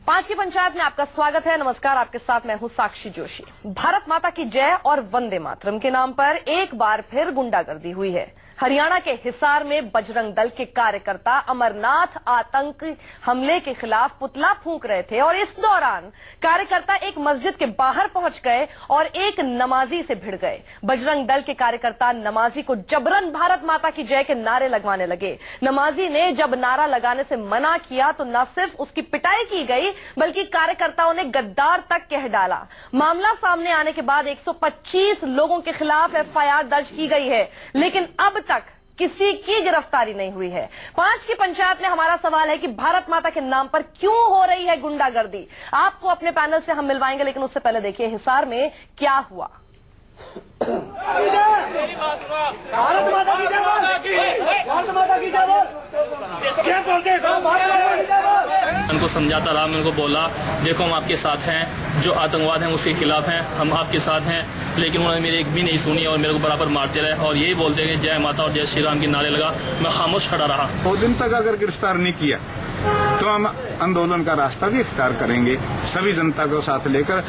5 की पंचायत में आपका स्वागत है। नमस्कार, आपके साथ मैं हूं साक्षी जोशी। भारत माता की जय और वंदे मातरम के नाम पर एक बार फिर गुंडागर्दी हुई है। हरियाणा के हिसार में बजरंग दल के कार्यकर्ता अमरनाथ आतंक हमले के खिलाफ पुतला फूंक रहे थे और इस दौरान कार्यकर्ता एक मस्जिद के बाहर पहुंच गए और एक नमाजी से भिड़ गए। बजरंग दल के कार्यकर्ता नमाजी को जबरन भारत माता की जय के नारे लगवाने लगे। नमाजी ने जब नारा लगाने से मना किया तो न सिर्फ उसकी पिटाई की गई बल्कि कार्यकर्ताओं ने गद्दार तक कह डाला। मामला सामने आने के बाद 125 लोगों के खिलाफ एफआईआर दर्ज की गई है, लेकिन अब तक किसी की गिरफ्तारी नहीं हुई है। 5 की पंचायत में हमारा सवाल है कि भारत माता के नाम पर क्यों हो रही है गुंडागर्दी। आपको अपने पैनल से हम मिलवाएंगे, लेकिन उससे पहले देखिए हिसार में क्या हुआ। भारत माता की जय बोल, भारत माता की जय बोल। उनको समझाता रहा, मैं उनको बोला देखो हम आपके साथ हैं, जो आतंकवाद है उसके खिलाफ हैं, हम आपके साथ हैं, लेकिन उन्होंने मेरी एक भी नहीं सुनी और मेरे को बराबर मारते रहे और यही बोलते हैं जय माता और जय श्री राम के नारे लगा। मैं खामोश खड़ा रहा। 2 दिन तक अगर गिरफ्तार नहीं किया तो हम आंदोलन का रास्ता भी इख्तियार करेंगे सभी जनता को साथ लेकर,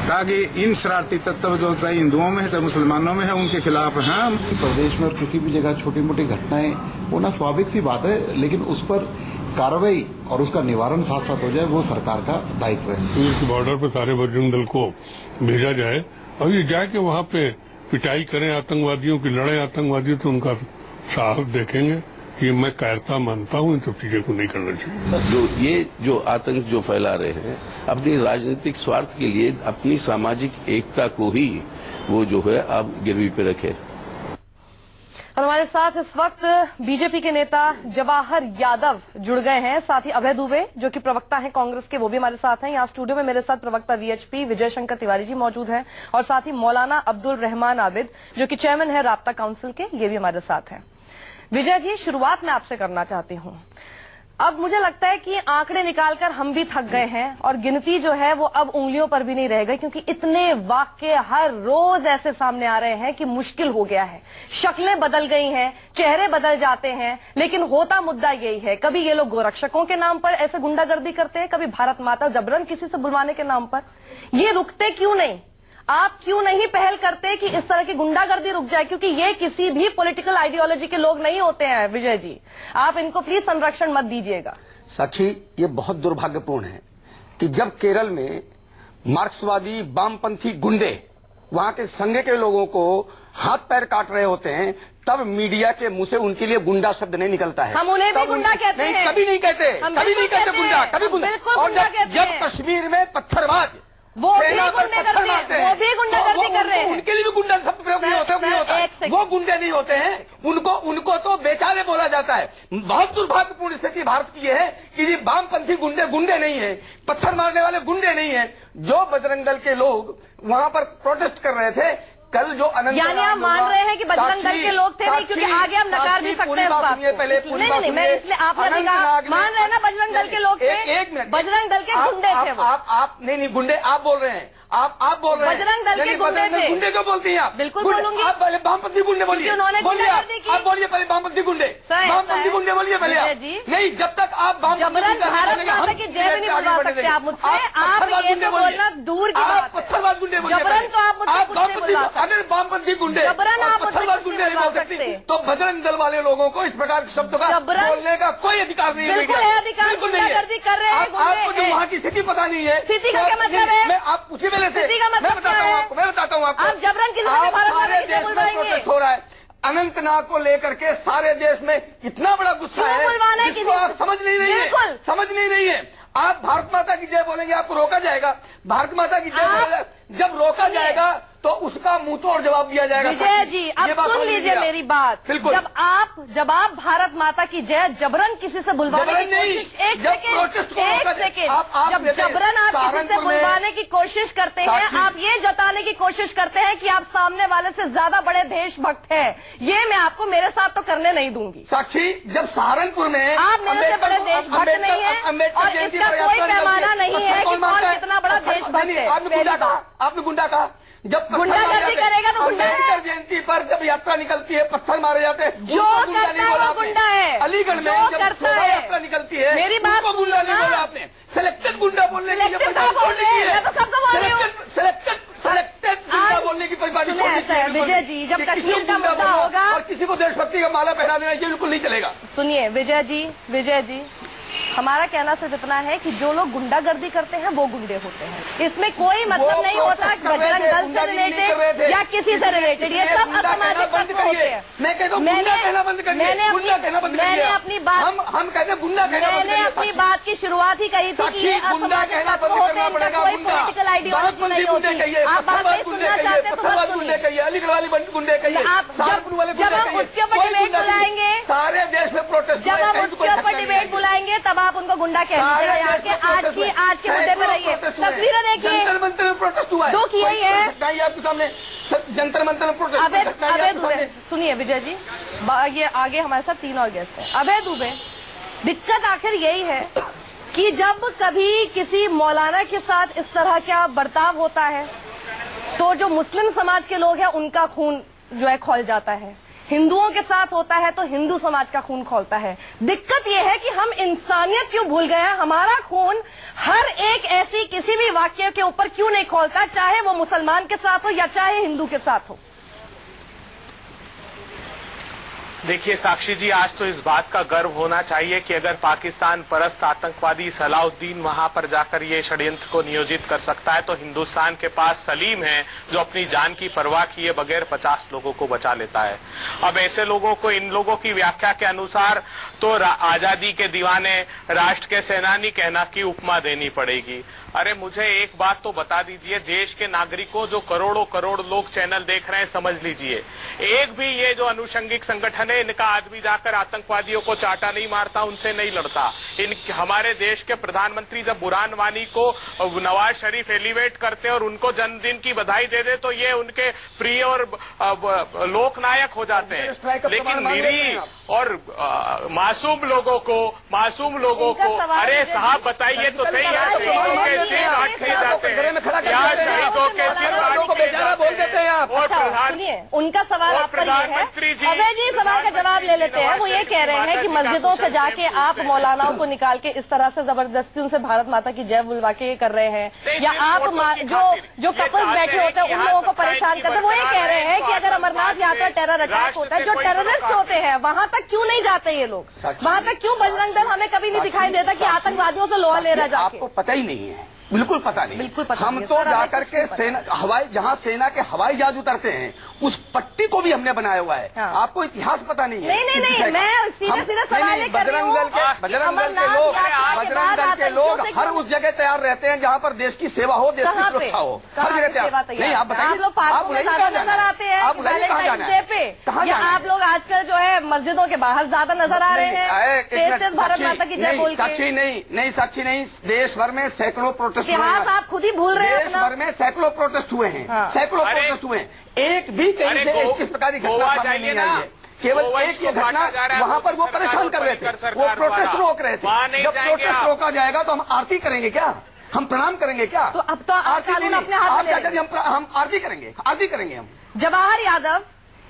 ताकि इन शरारती तत्व जो चाहे हिंदुओं में है चाहे मुसलमानों में है उनके खिलाफ हैं। प्रदेश में और किसी भी जगह छोटी मोटी घटनाएं होना स्वाभाविक सी बात है, लेकिन उस पर कार्रवाई और उसका निवारण साथ साथ हो जाए वो सरकार का दायित्व है। बॉर्डर पर सारे बजरंग दल को भेजा जाए और ये जाके वहाँ पे पिटाई करें आतंकवादियों की, लड़े आतंकवादियों तो उनका साहस देखेंगे। ये मैं कायरता मानता हूँ, इन सब चीजों को नहीं करना चाहिए। जो आतंक जो फैला रहे हैं अपनी राजनीतिक स्वार्थ के लिए अपनी सामाजिक एकता को ही वो जो है अब गिरवी पे रखे। और हमारे साथ इस वक्त बीजेपी के नेता जवाहर यादव जुड़ गए हैं, साथ ही अभय दुबे जो कि प्रवक्ता हैं कांग्रेस के, वो भी हमारे साथ हैं। यहाँ स्टूडियो में मेरे साथ प्रवक्ता वीएचपी विजय शंकर तिवारी जी मौजूद हैं और साथ ही मौलाना अब्दुल रहमान आबिद जो कि चेयरमैन है राब्ता काउंसिल के, ये भी हमारे साथ हैं। विजय जी, शुरुआत मैं आपसे करना चाहती हूँ। अब मुझे लगता है कि आंकड़े निकालकर हम भी थक गए हैं और गिनती जो है वो अब उंगलियों पर भी नहीं रह गई, क्योंकि इतने वाक्य हर रोज ऐसे सामने आ रहे हैं कि मुश्किल हो गया है। शक्लें बदल गई हैं, चेहरे बदल जाते हैं, लेकिन होता मुद्दा यही है। कभी ये लोग गोरक्षकों के नाम पर ऐसे गुंडागर्दी करते हैं, कभी भारत माता जबरन किसी से बुलवाने के नाम पर। ये रुकते क्यों नहीं? आप क्यों नहीं पहल करते कि इस तरह की गुंडागर्दी रुक जाए? क्योंकि ये किसी भी पॉलिटिकल आइडियोलॉजी के लोग नहीं होते हैं। विजय जी, आप इनको प्लीज संरक्षण मत दीजिएगा। साक्षी, ये बहुत दुर्भाग्यपूर्ण है कि जब केरल में मार्क्सवादी वामपंथी गुंडे वहां के संघ के लोगों को हाथ पैर काट रहे होते हैं, तब मीडिया के मुंह से उनके लिए गुंडा शब्द नहीं निकलता है। हम उन्हें भी गुंडा कहते हैं। कभी नहीं कहते, कभी नहीं कहते गुंडा, कभी गुंडा। और जब कश्मीर में पत्थरबाज वो भी गुंडागर्दी कर रहे हैं, उनके लिए भी गुंडा शब्द प्रयोग नहीं होता। वो गुंडे नहीं होते हैं, उनको तो बेचारे बोला जाता है। बहुत दुर्भाग्यपूर्ण स्थिति भारत की है कि ये वामपंथी गुंडे नहीं है, पत्थर मारने वाले गुंडे नहीं है। जो बजरंग दल के लोग वहां पर प्रोटेस्ट कर रहे थे कल, जो अनंत, यानी आप मान रहे हैं कि बजरंग दल के लोग थे नहीं, क्योंकि आगे हम नकार भी सकते हैं इस बात को। नहीं, मैं इसलिए आपने मान रहे हैं ना बजरंग दल के लोग थे। एक मिनट, बजरंग दल के गुंडे थे वो। आप नहीं गुंडे आप बोल रहे हैं, आप बोल रहे हैं बजरंग दल के गुंडे थे। गुंडे क्यों बोलती हैं आप? बिल्कुल बोलूंगी। आप पहले वामपंथी गुंडे बोलिए, उन्होंने गुंडागर्दी की। आप बोलिए पहले वामपंथी गुंडे बोलिए पहले आप। नहीं, जब तक आप जबरन भारत माता की जय भी नहीं बुलवा सकते आप मुझसे। आप ये तो बोलना दूर की बात है। पत्थरबाज गुंडे बोलिए। जबरन तो आप मुझसे कुछ नहीं बुला सकते। अगर वामपंथी गुंडे जबरन आप पत्थरबाज गुंडे नहीं बोल सकते तो बजरंग दल वाले लोगों को इस प्रकार के शब्दों का बोलने का कोई अधिकार नहीं है। बिल्कुल है अधिकार, गुंडागर्दी कर रहे हैं। आपको जो वहाँ की स्थिति पता नहीं है, स्थिति का क्या मतलब है? मैं आप पूछे मेरे से, मैं बताता हूँ आपको। आप जबरन किसी से भारत माता की जय बुलवाएंगे? हो रहा है अनंतनाग को लेकर के सारे देश में इतना बड़ा गुस्सा है जिसको आप समझ नहीं रही है। आप भारत माता की जय बोलेंगे, आपको रोका जाएगा। भारत माता की जय जब रोका जाएगा तो उसका मुंह तोड़ जवाब दिया जाएगा। विजय जी, अब सुन लीजिए मेरी बात। बिल्कुल। जब आप भारत माता की जय जबरन किसी से बुलवाने की कोशिश, एक सेकेंड, जब जबरन आप किसी से बुलवाने की कोशिश करते हैं, आप ये जताने की कोशिश करते हैं कि आप सामने वाले से ज्यादा बड़े देशभक्त हैं। ये मैं आपको मेरे साथ तो करने नहीं दूंगी। साक्षी, जब सहारनपुर में आप मेरे से बड़े देशभक्त नहीं है और इसका कोई पैमाना नहीं है कि कौन कितना बड़ा देशभक्त है। आपने गुंडा कहा, जब गुंडागर्दी करेगा तो गुंडा है। अम्बेडकर जयंती पर जब यात्रा निकलती है पत्थर मारे जाते हैं, जो करता है वो गुंडा है। अलीगढ़ में जब शोभा यात्रा निकलती है, मेरी बात गुंडा नहीं बोला आपने। सिलेक्टेड गुंडा बोलने की Selective क्या बोल रहे हैं? मैं तो सबको बोल रही हूँ। सेलेक्टेड गुंडा बोलने की परिपाटी सुनिए, ऐसा है विजय जी, जब कश्मीर का मुद्दा होगा और किसी को देशभक्ति का माला पहना देना ये बिल्कुल नहीं चलेगा। सुनिए विजय जी, हमारा कहना सिर्फ इतना है कि जो लोग गुंडागर्दी करते हैं वो गुंडे होते हैं। इसमें कोई मतलब नहीं होता बजरंग दल से रिलेटेड या किसी से रिलेटेड, ये सब असामाजिक तत्व होते हैं। मैं कहता हूँ गुंडा कहना बंद करिए, गुंडा कहना बंद करिए। मैंने अपनी बात हम कहते हैं गुंडा कहना बंद मैंने करिए। अपनी बात की शुरुआत ही कही थी कि ये गुंडा असामाजिक कहना तत्व बंद होते करना हैं, इनका पड़ेगा। कोई पॉलिटिकल आइडियोलॉजी नहीं होती। आप बात नहीं सुनना चाहते तो मत गुंडे सुनिए। कहिए, अलीगढ़ वाली गुंडे कहिए, आप सहारनपुर वाले जब हम उसके ऊपर डिबेट बुलाएंगे, सारे देश में प्रोटेस्ट, जब हम उसके ऊपर डिबेट बुलाएंगे तब आप उनको गुंडा कहेंगे। आज के मुद्दे पर रहिए, तस्वीरें देखिए, जंतर मंतर में प्रोटेस्ट हुआ है, दुख यही है। आपके सामने जंतर मंतर में प्रोटेस्ट। अभय दुबे, सुनिए विजय जी, ये आगे हमारे साथ 3 और गेस्ट हैं। अभय दुबे, दिक्कत आखिर यही है कि जब कभी किसी मौलाना के साथ इस तरह का बर्ताव होता है तो जो मुस्लिम समाज के लोग हैं उनका खून जो है खौल जाता है, हिंदुओं के साथ होता है तो हिंदू समाज का खून खौलता है। दिक्कत यह है कि हम इंसानियत क्यों भूल गए हैं, हमारा खून हर एक ऐसी किसी भी वाक्य के ऊपर क्यों नहीं खौलता, चाहे वो मुसलमान के साथ हो या चाहे हिंदू के साथ हो। देखिए साक्षी जी, आज तो इस बात का गर्व होना चाहिए कि अगर पाकिस्तान परस्त आतंकवादी सलाउद्दीन वहां पर जाकर ये षड्यंत्र को नियोजित कर सकता है तो हिंदुस्तान के पास सलीम है जो अपनी जान की परवाह किए बगैर 50 लोगों को बचा लेता है। अब ऐसे लोगों को, इन लोगों की व्याख्या के अनुसार तो आजादी के दीवाने, राष्ट्र के सेनानी कहना की उपमा देनी पड़ेगी। अरे मुझे एक बात तो बता दीजिए, देश के नागरिकों जो करोड़ों करोड़ लोग चैनल देख रहे हैं, समझ लीजिए, एक भी ये जो अनुषंगिक संगठन है इनका आदमी जाकर आतंकवादियों को चाटा नहीं मारता, उनसे नहीं लड़ता। हमारे देश के प्रधानमंत्री जब बुरहान वानी को नवाज शरीफ एलिवेट करते और उनको जन्मदिन की बधाई दे दे तो ये उनके प्रिय और लोकनायक हो जाते हैं। लेकिन निरीह और मासूम लोगों को अरे साहब बताइए तो सही, यहाँ शहीदों के सिर काट दिए जाते हैं, यहाँ शहीदों के सिर काट बोल देते हैं आप। और सुनिए, उनका सवाल आप पर ये है। प्रधानमंत्री जी, अभय जी सवाल का जवाब ले लेते हैं। वो ये कह रहे हैं कि मस्जिदों से जाके आप मौलानाओं को निकाल के इस तरह से जबरदस्ती उनसे भारत माता की जय बुलवा के कर रहे हैं, या आप जो कपल्स बैठे होते हैं उन लोगों को परेशान करते हैं। वो ये कह रहे हैं कि अगर अमरनाथ यात्रा टेरर अटैक होता है, जो टेररिस्ट होते हैं वहां तक क्यों नहीं जाते ये लोग, वहां तक क्यों बजरंग दल हमें कभी नहीं दिखाई देता कि आतंकवादियों से लोहा ले रहा जाके। आपको पता ही नहीं है, बिल्कुल पता नहीं। बिल्कुल पता हम नहीं। तो सर, जाकर के जहाँ सेना के हवाई जहाज उतरते हैं उस पट्टी को भी हमने बनाया हुआ है। हाँ। आपको इतिहास पता नहीं है। नहीं, मैं सीधा सवाल कर रही हूँ। बजरंग दल के लोग हर उस जगह तैयार रहते हैं जहाँ पर देश की सेवा हो, देश की सुरक्षा हो, हर जगह तैयार। नहीं, आप बताइए, लोग पार्कों में ज्यादा नजर आते हैं, आप वैलेंटाइन डे पे, या आप लोग आजकल जो है मस्जिदों के बाहर ज्यादा नजर आ रहे हैं, तेज भारत माता की जय बोल के। साक्षी नहीं, देश भर में सैकड़ों प्रोटेस्ट हुए इतिहास आप खुद ही भूल रहे हैं। देश भर में सैकड़ों प्रोटेस्ट हुए हैं, सैकड़ों प्रोटेस्ट हुए हैं, एक भी कहीं से इस प्रकार की घटना सामने नहीं आई है। केवल एक ये घटना, वहाँ पर वो परेशान कर रहे थे, वो प्रोटेस्ट रोक रहे थे। जब प्रोटेस्ट रोका जाएगा तो हम आरती करेंगे क्या, हम प्रणाम करेंगे क्या? तो अब तो कानून अपने हाथ में ले लेंगे। हम आरती करेंगे हम। जवाहर यादव,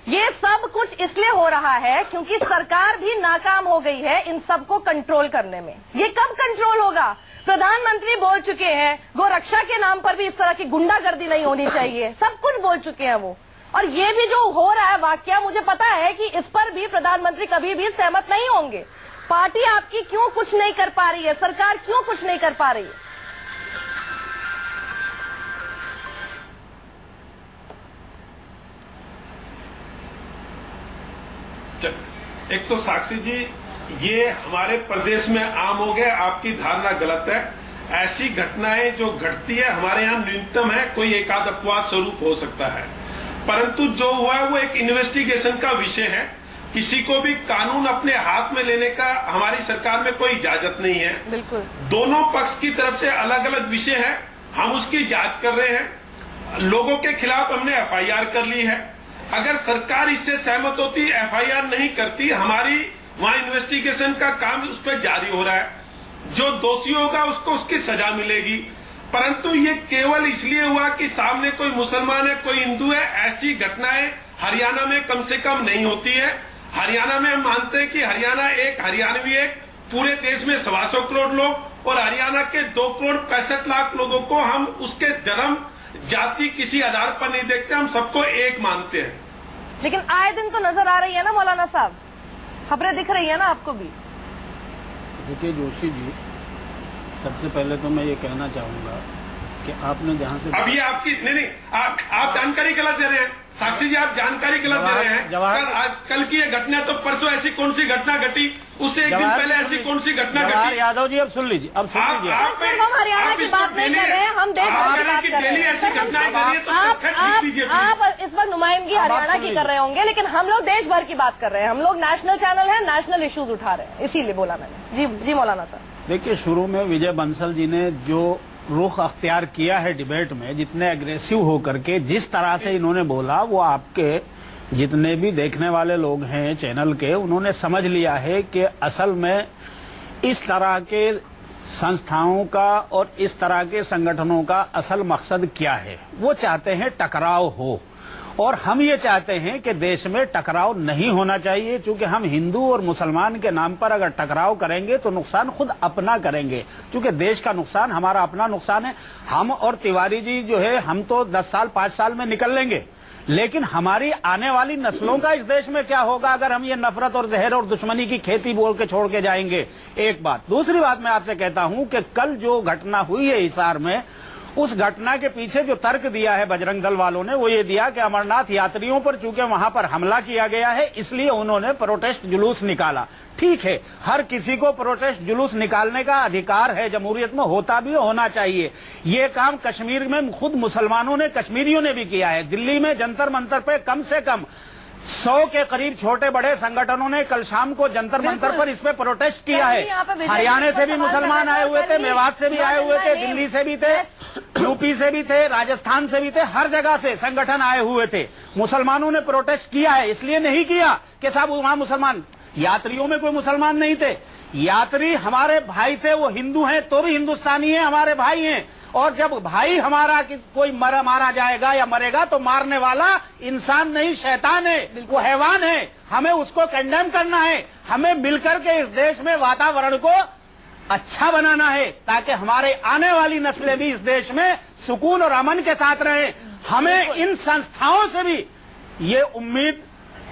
ये सब कुछ इसलिए हो रहा है क्योंकि सरकार भी नाकाम हो गई है इन सबको कंट्रोल करने में। ये कब कंट्रोल होगा? प्रधानमंत्री बोल चुके हैं गोरक्षा के नाम पर भी इस तरह की गुंडागर्दी नहीं होनी चाहिए, सब कुछ बोल चुके हैं वो। और ये भी जो हो रहा है वाकया, मुझे पता है कि इस पर भी प्रधानमंत्री कभी भी सहमत नहीं होंगे। पार्टी आपकी क्यों कुछ नहीं कर पा रही है, सरकार क्यों कुछ नहीं कर पा रही है? एक तो साक्षी जी, ये हमारे प्रदेश में आम हो गया, आपकी धारणा गलत है। ऐसी घटनाएं जो घटती है हमारे यहाँ न्यूनतम है, कोई एकाध अपवाद स्वरूप हो सकता है, परंतु जो हुआ है वो एक इन्वेस्टिगेशन का विषय है। किसी को भी कानून अपने हाथ में लेने का हमारी सरकार में कोई इजाजत नहीं है। बिल्कुल, दोनों पक्ष की तरफ से अलग अलग विषय है, हम उसकी जांच कर रहे हैं। लोगों के खिलाफ हमने एफआईआर कर ली है। अगर सरकार इससे सहमत होती, एफआईआर नहीं करती, हमारी वहां इन्वेस्टिगेशन का काम उस पर जारी हो रहा है। जो दोषी होगा उसको उसकी सजा मिलेगी। परंतु ये केवल इसलिए हुआ कि सामने कोई मुसलमान है, कोई हिंदू है, ऐसी घटनाएं हरियाणा में कम से कम नहीं होती है। हरियाणा में हम मानते हैं कि हरियाणा एक हरियाणवी एक पूरे देश में 125 करोड़ लोग और हरियाणा के 2 करोड़ 65 लाख लोगों को हम उसके धर्म जाति किसी आधार पर नहीं देखते, हम सबको एक मानते हैं। लेकिन आए दिन तो नजर आ रही है ना मौलाना साहब, खबरें दिख रही है ना आपको भी। देखिए जोशी जी, सबसे पहले तो मैं ये कहना चाहूंगा कि आपने जहाँ से अब ये आपकी नहीं, आप जानकारी गलत दे रहे हैं साक्षी जी, आप जानकारी गलत दे रहे हैं। कल की ये घटना तो परसों ऐसी कौन सी घटना घटी, उससे एक दिन पहले ऐसी कौन सी घटना घटी? यादव जी अब सुन लीजिए, अब सुन लीजिए। हम हरियाणा की बात नहीं कर रहे हैं, हम देश भर की बात कर रहे हैं। ऐसी घटनाएं कर रही है तो आप इस वक्त नुमाइंदगी हरियाणा की कर रहे होंगे, लेकिन हम लोग देश भर की बात कर रहे हैं। हम लोग नेशनल चैनल है, नेशनल इश्यूज उठा रहे हैं, इसीलिए बोला मैंने। जी मौलाना साहब। देखिए, शुरू में विजय बंसल जी ने जो रुख अख्तियार किया है डिबेट में, जितने एग्रेसिव होकर के जिस तरह से इन्होंने बोला, वो आपके जितने भी देखने वाले लोग हैं चैनल के, उन्होंने समझ लिया है कि असल में इस तरह के संस्थाओं का और इस तरह के संगठनों का असल मकसद क्या है। वो चाहते हैं टकराव हो, और हम ये चाहते हैं कि देश में टकराव नहीं होना चाहिए, क्योंकि हम हिंदू और मुसलमान के नाम पर अगर टकराव करेंगे तो नुकसान खुद अपना करेंगे, क्योंकि देश का नुकसान हमारा अपना नुकसान है। हम और तिवारी जी जो है, हम तो 10 साल 5 साल में निकल लेंगे, लेकिन हमारी आने वाली नस्लों का इस देश में क्या होगा अगर हम ये नफरत और जहर और दुश्मनी की खेती बोल के छोड़ के जाएंगे। एक बात। दूसरी बात मैं आपसे कहता हूं कि कल जो घटना हुई है हिसार में, उस घटना के पीछे जो तर्क दिया है बजरंग दल वालों ने, वो ये दिया कि अमरनाथ यात्रियों पर चूंकि वहां पर हमला किया गया है, इसलिए उन्होंने प्रोटेस्ट जुलूस निकाला। ठीक है, हर किसी को प्रोटेस्ट जुलूस निकालने का अधिकार है, जमहूरियत में होता भी होना चाहिए। ये काम कश्मीर में खुद मुसलमानों ने, कश्मीरियों ने भी किया है। दिल्ली में जंतर मंतर पे कम से कम 100 के करीब छोटे बड़े संगठनों ने कल शाम को जंतर मंतर पर इस पे प्रोटेस्ट किया है। हरियाणा से भी मुसलमान आए हुए थे, मेवात से भी आए हुए थे, दिल्ली से भी थे, यूपी से भी थे, राजस्थान से भी थे, हर जगह से संगठन आए हुए थे। मुसलमानों ने प्रोटेस्ट किया है, इसलिए नहीं किया कि साहब वहां मुसलमान, यात्रियों में कोई मुसलमान नहीं थे। यात्री हमारे भाई थे, वो हिंदू हैं तो भी हिंदुस्तानी हैं, हमारे भाई हैं। और जब भाई हमारा कोई मारा जाएगा या मरेगा तो मारने वाला इंसान नहीं, शैतान है, वो हैवान है। हमें उसको कंडेम करना है। हमें मिलकर के इस देश में वातावरण को अच्छा बनाना है, ताकि हमारे आने वाली नस्लें भी इस देश में सुकून और अमन के साथ रहें। हमें इन संस्थाओं से भी ये उम्मीद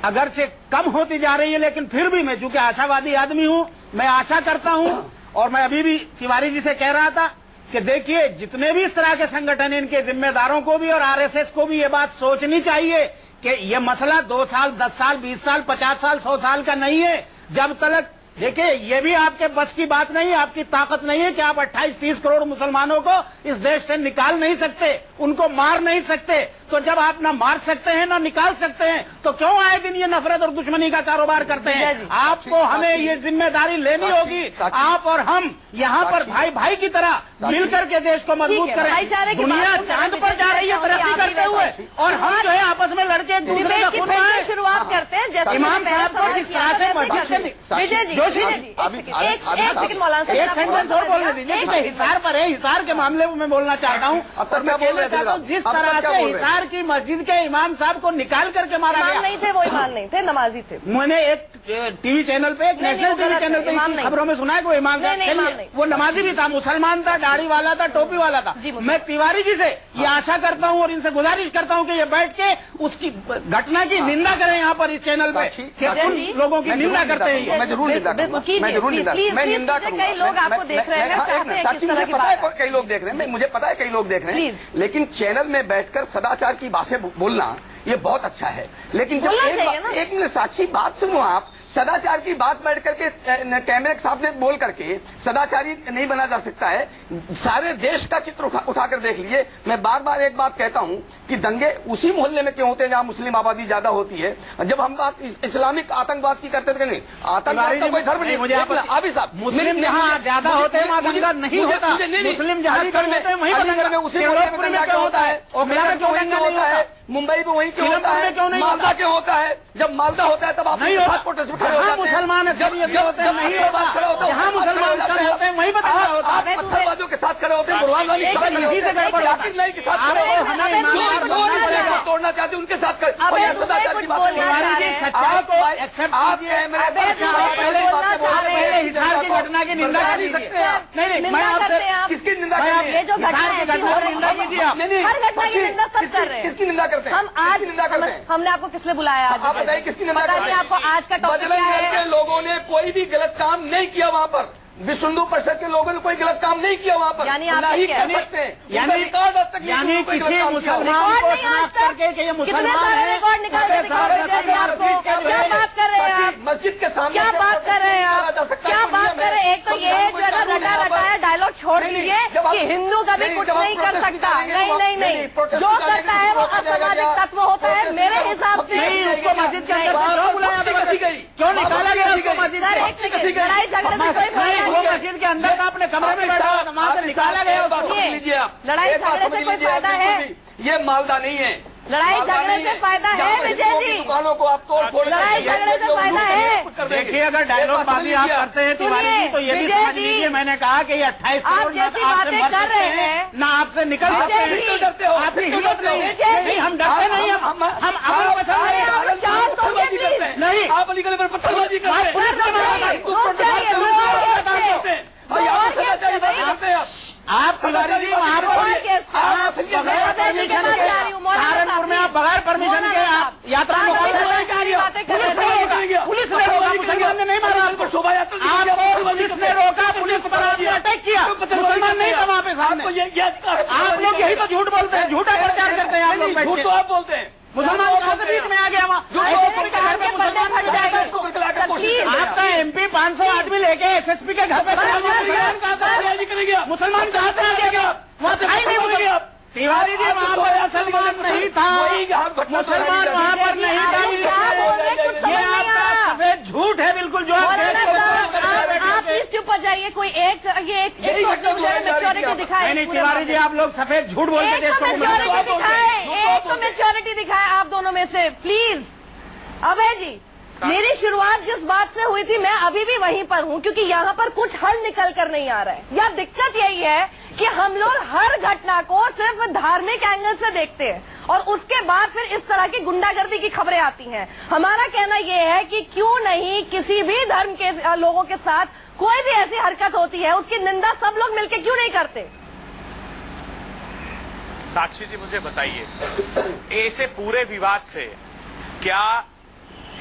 अगरचे कम होती जा रही है, लेकिन फिर भी मैं चूंकि आशावादी आदमी हूं, मैं आशा करता हूं। और मैं अभी भी तिवारी जी से कह रहा था कि देखिए, जितने भी इस तरह के संगठन, इनके जिम्मेदारों को भी और आरएसएस को भी ये बात सोचनी चाहिए कि ये मसला 2 साल 10 साल 20 साल 50 साल 100 साल का नहीं है। जब तक देखिए, ये भी आपके बस की बात नहीं है, आपकी ताकत नहीं है कि आप 28-30 करोड़ मुसलमानों को इस देश से निकाल नहीं सकते, उनको मार नहीं सकते। तो जब आप ना मार सकते हैं ना निकाल सकते हैं, तो क्यों आए दिन ये नफरत और दुश्मनी का कारोबार करते हैं? आपको हमें ये जिम्मेदारी लेनी होगी। आप और हम यहाँ पर भाई भाई की तरह मिलकर के देश को मजबूत करें। दुनिया चांद पर जा रही है तरक्की करते हुए, और हम जो है आपस में लड़के एक दूसरे का खून खाएं। शुरुआत करते हैं इमाम साहब को जिस तरह से मस्जिद से जोशी जी, एक सेंटेंस और बोलने दीजिए। हिसार पर है, हिसार के मामले में मैं बोलना चाहता हूँ। मैं कहना चाहता हूँ, जिस तरह से हिसार की मस्जिद के इमाम साहब को निकाल करके मारा गया, नहीं थे वो इमाम नहीं थे, नमाजी थे। मैंने एक टीवी चैनल पे, एक नेशनल टीवी चैनल पे खबरों में सुना है कि वो इमाम साहब, वो नमाजी भी था, मुसलमान था, दाढ़ी वाला था, टोपी वाला था। मैं तिवारी जी से ये आशा करता हूँ और इनसे गुजारिश करता हूँ कि ये बैठ के उसकी घटना की निंदा करें यहाँ पर इस चैनल पे, कि लोगों की निंदा करते हैं। मैं जरूर निंदा कई लोग आपको देख रहे हैं, साक्षी मुझे पता है कई लोग देख रहे हैं, मुझे पता है कई लोग देख रहे हैं, लेकिन चैनल में बैठकर सदाचार की बातें बोलना ये बहुत अच्छा है। लेकिन जब एक मिनट साक्षी बात सुनो, आप सदाचार की बात बैठ करके कैमरे के सामने बोल करके सदाचारी नहीं बना जा सकता है। सारे देश का चित्र उठाकर देख लीजिए। मैं बार बार एक बात कहता हूं कि दंगे उसी मोहल्ले में क्यों होते हैं जहां मुस्लिम आबादी ज्यादा होती है। जब हम बात इस्लामिक आतंकवाद की करते थे, नहीं आतंकवाद का कोई धर्म नहीं। मुझे अभी साहब, मुस्लिम जहाँ ज्यादा होते हैं वहाँ दंगा नहीं होता। मुस्लिम जहाँ कम होते हैं वहीं अलीगढ़ में उसी मोहल्ले में दंगा क्यों होता है, ओखला में क्यों दंगा होता है, मुंबई में वहीं क्यों होता है, मालदा क्यों होता है? जब मालदा होता है तब आप मुसलमान है, जब ये होते हैं नहीं होता। जहाँ मुसलमान कम होते हैं वहीं पर होता है। पत्थरबाजों के साथ खड़े होते हैं, बुरहान वानी एक गलती से गड़बड़ होता है। जाकिर नाइक के साथ खड़े होते हैं, हमें ईमानदार जो तोड़ना चाहते हैं उनके साथ खड़े। और यह सदाचार की बात नहीं है। तिवारी जी सच्चाई को एक्सेप्ट आप कीजिए। कैमरे पर पहले हिसार की घटना की निंदा कर लीजिए। नहीं मैं आपसे किसकी निंदा ये करनी है? जो घटना हिसार की घटना की निंदा कीजिए आप। नहीं, हर घटना की निंदा सब कर रहे हैं। किसकी निंदा करते हैं? हम आज किसकी निंदा करते हैं? हमने आपको किस लिए बुलाया आज? आप बताइए किसकी निंदा पता करते नहीं हैं? आपको आज का टॉपिक क्या बजरंग दल है? के लोगों ने कोई भी गलत काम नहीं किया वहाँ पर, विश्व हिंदू परिषद के लोगों ने कोई गलत काम नहीं किया वहाँ पर, यानी ना आपने ही क्या- कर सकते हैं। यानी- उनका रिकॉर्ड आज तक नहीं यानी कि कोई किसी गलत काम किया हो। मुसलमान रिकॉर्ड को नहीं आज शनाख्त तक। करके कि ये कितने मुसलमान सारे है, रिकॉर्ड निकाल के दिखाओ विजय जी आपको। क्या बात कर रहे हैं आप? मस्जिद के सामने क्या बात कर रहे हैं आप? क्या बात कर रहे हैं? एक तो ये जो है ना रटा रटाया डायलॉग छोड़ दीजिए कि हिंदू कभी कुछ नहीं कर सकता। नहीं, जो करता है वो असामाजिक तत्व होता है मेरे हिसाब से। नहीं, उसको मस्जिद के अंदर से क्यों बुलाया था? कसी गई, क्यों निकाला गया उसको मस्जिद सर, से? एक सेकंड, लड़ाई झगड़े में कोई फायदा नहीं, नहीं वो है। मस्जिद के अंदर का अपने कमरे में बैठा हुआ था, वहाँ से निकाला गया उसको। समझ लीजिए आप, लड़ाई एक बात झगड़े समझ से कोई लीजिए आप, फायदा बिल्कुल है? भी। ये मालदा नहीं है, लड़ाई मालदा झगड़े नहीं से फायदा है जहाँ पर विजय हिंदुओं की जी? दुकानों को आप तोड़ फोड़ लड़ाई करेंगे, झगड़े से जो फायदा लोग है? कुछ कर देंगे। देखिए अगर डायलॉग बाजी आप करते हैं तिवारी जी तो ये भी विजय समझ जी, लीजिए मैंने कहा कि ये 28 आप करोड़ ना जैसी तो आपसे बातें मर कर सकते रहे हैं हैं, ना आपसे निकल विजय सकते जी, हैं। क्यों डरते हो? आपकी क्यों हिम्मत डरते हो? नहीं विजय जी, नहीं हम डरते नहीं हम अमल पसंद नहीं है। आप शांत होइए, प्लीज। नहीं आप अलीगढ़ पर पत्थरबाजी करते हैं। पुलिस से बात करते हैं। पुलिस करते हैं और यहाँ पर सदाचारी बातें करते हैं आप तिवारी जी वहाँ पर आप बगैर परमिशन के सहारनपुर में आप बगैर परमिशन के आप यात्रा में बातें कर रहे हैं। पुलिस ने रोका मुसलमान ने नहीं मारा आपको शोभा यात्रा आपको पुलिस ने रोका पुलिस पर आपने अटैक किया मुसलमान नहीं था वहाँ पे सामने आप लोग यही तो झूठ बोलते हैं झूठा प्रचार करते हैं आप लोग बैठ झूठ के तो आप बोलते हैं मुसलमान कहाँ से बीच में आ गया वहाँ आपका MP 500 आदमी लेके SSP के घर पे मुसलमान कहाँ से आ गया वहाँ था ही नहीं मुसलमान तिवारी जी वहाँ पर मुसलमान नहीं था मुसलमान वहाँ पर नहीं था ये आपका सफेद झूठ है बिल्कुल जो आप देश को गुमराह करके बैठे आप थे। इस चुप पर जाइए कोई एक मेच्योरिटी दिखाए नहीं तिवारी जी आप लोग सफेद झूठ बोल के एक देश तो को गुमराह करते मेच्योरिटी हैं। दिखाए एक तो मेच्योरिटी दिखाए आप दोनों में से प्लीज। अभय जी मेरी शुरुआत जिस बात से हुई थी मैं अभी भी वहीं पर हूँ क्योंकि यहाँ पर कुछ हल निकल कर नहीं आ रहा है। या दिक्कत यही है कि हम लोग हर घटना को सिर्फ धार्मिक एंगल से देखते हैं और उसके बाद फिर इस तरह की गुंडागर्दी की खबरें आती हैं। हमारा कहना यह है कि क्यों नहीं किसी भी धर्म के लोगों के साथ कोई भी ऐसी हरकत होती है उसकी निंदा सब लोग मिलकर क्यों नहीं करते? साक्षी जी मुझे बताइए ऐसे पूरे विवाद से क्या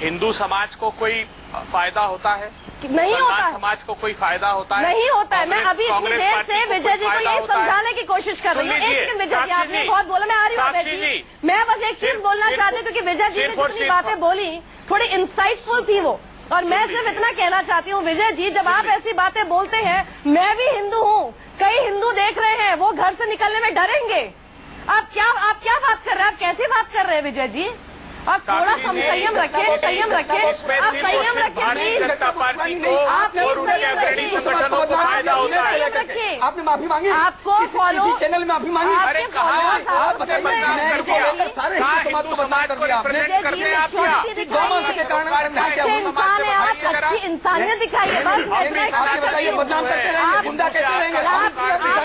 हिंदू समाज को कोई फायदा होता है? नहीं होता है। समाज को कोई फायदा होता है? नहीं होता है। मैं अभी इतनी कांग्रेस देर पार्टी से को विजय जी कोई को फायदा ये होता है? समझाने की कोशिश कर रही हूँ। सुन एक लीजिए, सेकंड विजय जी साक्षी आपने जी, बहुत बोला मैं आ रही हूँ अभय साक्षी जी। जी, मैं बस एक चीज बोलना चाहती हूँ क्योंकि विजय जी ने जितनी बातें बोली थोड़ी इंसाइटफुल थी वो और मैं सिर्फ इतना कहना चाहती हूँ विजय जी जब आप ऐसी बातें बोलते हैं मैं भी हिंदू हूँ कई हिंदू देख रहे हैं वो घर से निकलने में डरेंगे। आप क्या बात कर रहे हैं? आप कैसी बात कर रहे हैं विजय जी? आप थोड़ा संयम रखिए संयम रखिए आप संयम रखिए प्लीज। जनता पार्टी को आप और उनके अग्रणी संगठनों को फायदा होता है। आपने माफी मांगी आपको फॉलो किसी चैनल में माफी मांगी अरे कहा आप बताइए सारे हिंदू समाज को रिप्रेजेंट करते हैं आप क्या? गौमाता के कारण अच्छे इंसान है आप अच्छी इंसानियत दिखाइए बस। आप बताइए बदनाम करते रहेंगे गुंडा कहते रहेंगे आप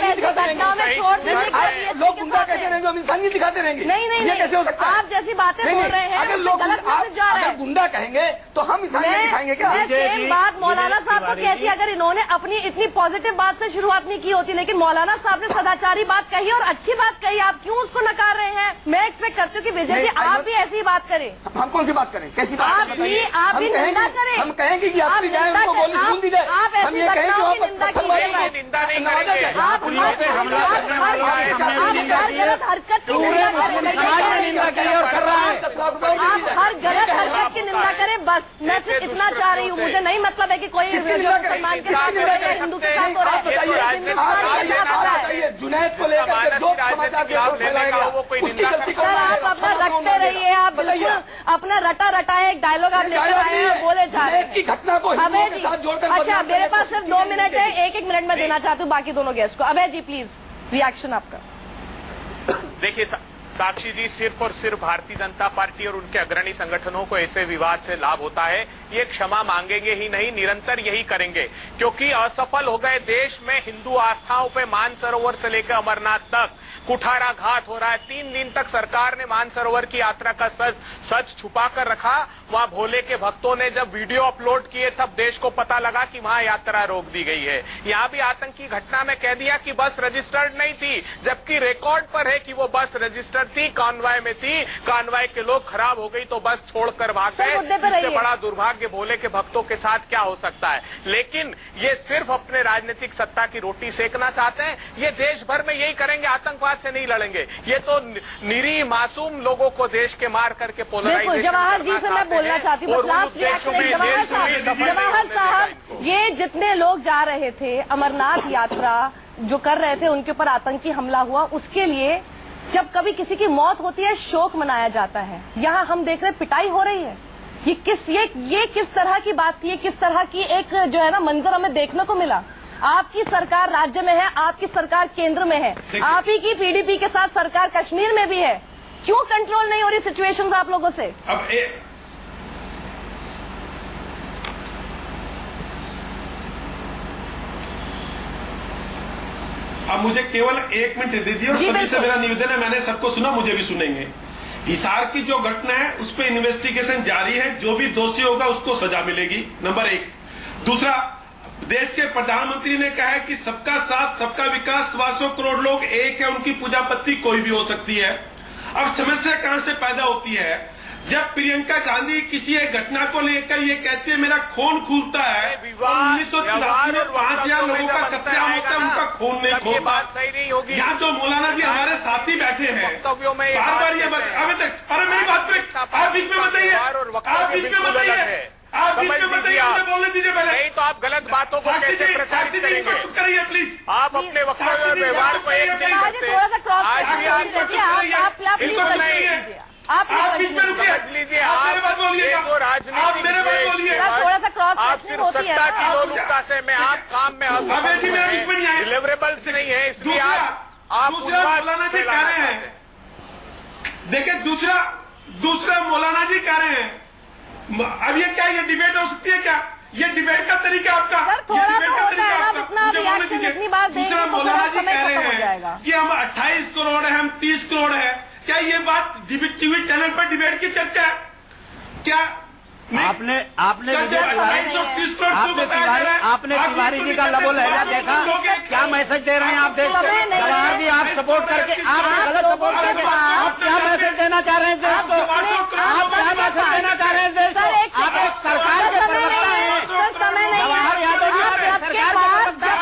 ऐसी घटनाओं में छोड़ दीजिए लोग गुंडा कहते रहेंगे हम इंसानियत दिखाते रहेंगे नहीं ये कैसे हो सकता है? आप जैसी बातें बोल रहे हैं अगर लोग गलत मैसेज जा रहा है। अगर गुंडा कहेंगे तो हम इंसानियत दिखाएंगे क्या? मैं सेम बात मौलाना साहब को कहती अगर इन्होंने अपनी इतनी पॉजिटिव बात से शुरुआत नहीं की होती लेकिन मौलाना साहब ने सदाचारी बात कही और अच्छी बात कही आप क्यों उसको नकार रहे हैं? मैं एक्सपेक्ट करती हूँ कि विजय जी आप भी ऐसी बात करें। हम कौन सी बात करें? कैसी बात? आप भी निंदा करें। हम कहेंगे कि यात्री जाए उनको गोली सुन दी जाए। आप हम ऐसी ये कहेंगे घटनाओं कि की निंदा कीजिए। निंदा नहीं करेंगे। आप हर गलत हरकत की निंदा आप हर गलत हरकत की निंदा करें बस। मैं सिर्फ इतना चाह रही हूँ मुझे नहीं मतलब है कि कोई मुसलमान के साथ हो रहा है हिंदू के साथ हो रहा है। जुनैद को लेकर जो समाचार फैलाया गया उसकी गलती सर आप अपना रखते रहिए आप बिल्कुल अपना रटा रटाए एक डायलॉग आप लेकर आए हैं बोले जा रहे की घटना को अभय जी अच्छा मेरे पास सिर्फ 2 मिनट है एक मिनट में देना चाहती हूँ बाकी दोनों गेस्ट को। अभय जी प्लीज रिएक्शन आपका। देखिए साक्षी जी, सिर्फ और सिर्फ भारतीय जनता पार्टी और उनके अग्रणी संगठनों को ऐसे विवाद से लाभ होता है, ये क्षमा मांगेंगे ही नहीं, निरंतर यही करेंगे, क्योंकि असफल हो गए देश में हिंदू आस्थाओं पे मानसरोवर से लेकर अमरनाथ तक कुठाराघात हो रहा है। 3 दिन तक सरकार ने मानसरोवर की यात्रा का सच छुपा कर रखा। वहां भोले के भक्तों ने जब वीडियो अपलोड किए तब देश को पता लगा कि वहां यात्रा रोक दी गई है। यहाँ भी आतंकी घटना में कह दिया कि बस रजिस्टर्ड नहीं थी, जबकि रिकॉर्ड पर है कि वो बस रजिस्टर्ड थी, कॉन्वॉय में थी, कॉन्वॉय के लोग खराब हो गई तो बस छोड़कर भाग गए। इससे बड़ा दुर्भाग्य भोले के भक्तों के साथ क्या हो सकता है। लेकिन ये सिर्फ अपने राजनीतिक सत्ता की रोटी सेकना चाहते हैं। ये देश भर में यही करेंगे, आतंकवाद से नहीं लड़ेंगे। ये तो निरीह मासूम लोगों को देश के मार करके पोलराइजेशन। जवाहर जी से मैं बोलना चाहती हूँ, लास्ट रिएक्शन है जवाहर साहब। ये जितने लोग जा रहे थे अमरनाथ यात्रा जो कर रहे थे, उनके ऊपर आतंकी हमला हुआ, उसके लिए जब कभी किसी की मौत होती है शोक मनाया जाता है। यहाँ हम देख रहे हैं पिटाई हो रही है। ये किस तरह की बात थी, किस तरह की एक जो है ना मंजर हमें देखने को मिला। आपकी सरकार राज्य में है, आपकी सरकार केंद्र में है, आप ही की पीडीपी के साथ सरकार कश्मीर में भी है। क्यों कंट्रोल नहीं हो रही सिचुएशंस आप लोगों से? अब मुझे केवल 1 मिनट दीजिए और सभी से मेरा निवेदन है, मैंने सबको सुना, मुझे भी सुनेंगे। हिसार की जो घटना है उस पर इन्वेस्टिगेशन जारी है, जो भी दोषी होगा उसको सजा मिलेगी, नंबर 1। दूसरा, देश के प्रधानमंत्री ने कहा है कि सबका साथ सबका विकास, 125 करोड़ लोग एक है, उनकी पूजा पत्ती कोई भी हो सकती है। अब समस्या कहां से पैदा होती है? जब प्रियंका गांधी किसी एक घटना को लेकर ये कहती है मेरा खून खुलता है, 1983 में 5000 लोगों का कत्लेआम होता है, उनका खून नहीं खोलता। सही नहीं होगी। यहाँ जो मौलाना जी हमारे साथी बैठे हैं, बार बार ये अभी तक, अरे मेरी बात पे आप बीच में बताइए, आप बीच में बताइए, आप बीच में बताइए, मुझे बोलने दीजिए पहले। नहीं तो आप गलत बातों को कैसे प्रसारित करेंगे? करिए प्लीज, आप अपने वक्तव्य और व्यवहार को एक नहीं करते। आज भी आप आप बीच में रुकिए, समझ लीजिए, आप मेरे बात बोलिएगा, आप मेरे बात बोलिए। आप सिर्फ सत्ता की लोलुपता से में आप काम में डिलीवरेबल्स नहीं है, इसलिए आप मौलाना जी कह रहे हैं, देखिए दूसरा मौलाना जी कह रहे हैं, अब ये क्या, ये डिबेट हो सकती है क्या? ये डिबेट का तरीका आपका, थोड़ा सा होता है, आप इतना रिएक्शन इतनी बार देंगे दूसरा तो मौलाना जी समय कह रहे खत्म हो हैं जाएगा। कि हम 28 करोड़ है, हम 30 करोड़ है। क्या ये बात टीवी चैनल पर डिबेट की चर्चा है क्या? आपने आपने तिवारी जी का लबो लहजा देखा, क्या मैसेज दे रहे हैं आप? देश जवाहर जी आप सपोर्ट करके, आप गलत सपोर्ट करके आप क्या मैसेज देना चाह रहे हैं देश को? आप क्या मैसेज देना चाह रहे हैं देश को? आप एक सरकार के प्रवक्ता हैं, जवाहर यादव जी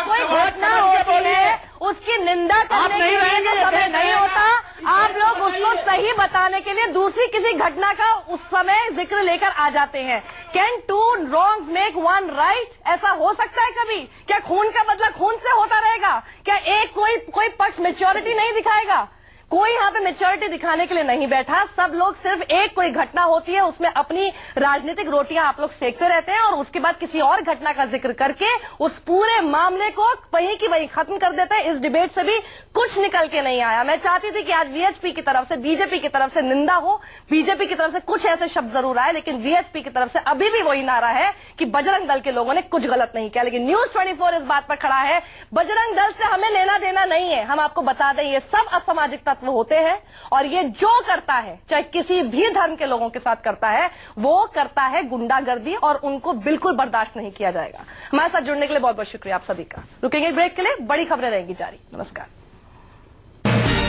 कोई घटना होती है उसकी निंदा करने के लिए जो समय नहीं होता, आप लोग उसको सही बताने के लिए दूसरी किसी घटना का उस समय जिक्र लेकर आ जाते हैं। Can 2 wrongs make 1 right? ऐसा हो सकता है कभी? क्या खून का बदला खून से होता रहेगा? क्या एक कोई पक्ष मैच्योरिटी नहीं दिखाएगा? कोई यहाँ पे मैच्योरिटी दिखाने के लिए नहीं बैठा। सब लोग सिर्फ एक कोई घटना होती है उसमें अपनी राजनीतिक रोटियां आप लोग सेकते रहते हैं और उसके बाद किसी और घटना का जिक्र करके उस पूरे मामले को वहीं की वहीं खत्म कर देते हैं। इस डिबेट से भी कुछ निकल के नहीं आया। मैं चाहती थी कि आज वीएचपी की तरफ से, बीजेपी की तरफ से निंदा हो, बीजेपी की तरफ से कुछ ऐसे शब्द जरूर आए, लेकिन वीएचपी की तरफ से अभी भी वही नारा है कि बजरंग दल के लोगों ने कुछ गलत नहीं किया। लेकिन न्यूज 24 इस बात पर खड़ा है, बजरंग दल से हमें लेना देना नहीं है। हम आपको बता दें ये सब असामाजिक तत्व होते हैं और ये जो करता है, चाहे किसी भी धर्म के लोगों के साथ करता है, वो करता है गुंडागर्दी और उनको बिल्कुल बर्दाश्त नहीं किया जाएगा। हमारे साथ जुड़ने के लिए बहुत बहुत शुक्रिया आप सभी का। रुकेंगे ब्रेक के लिए, बड़ी खबरें रहेंगी जारी। नमस्कार।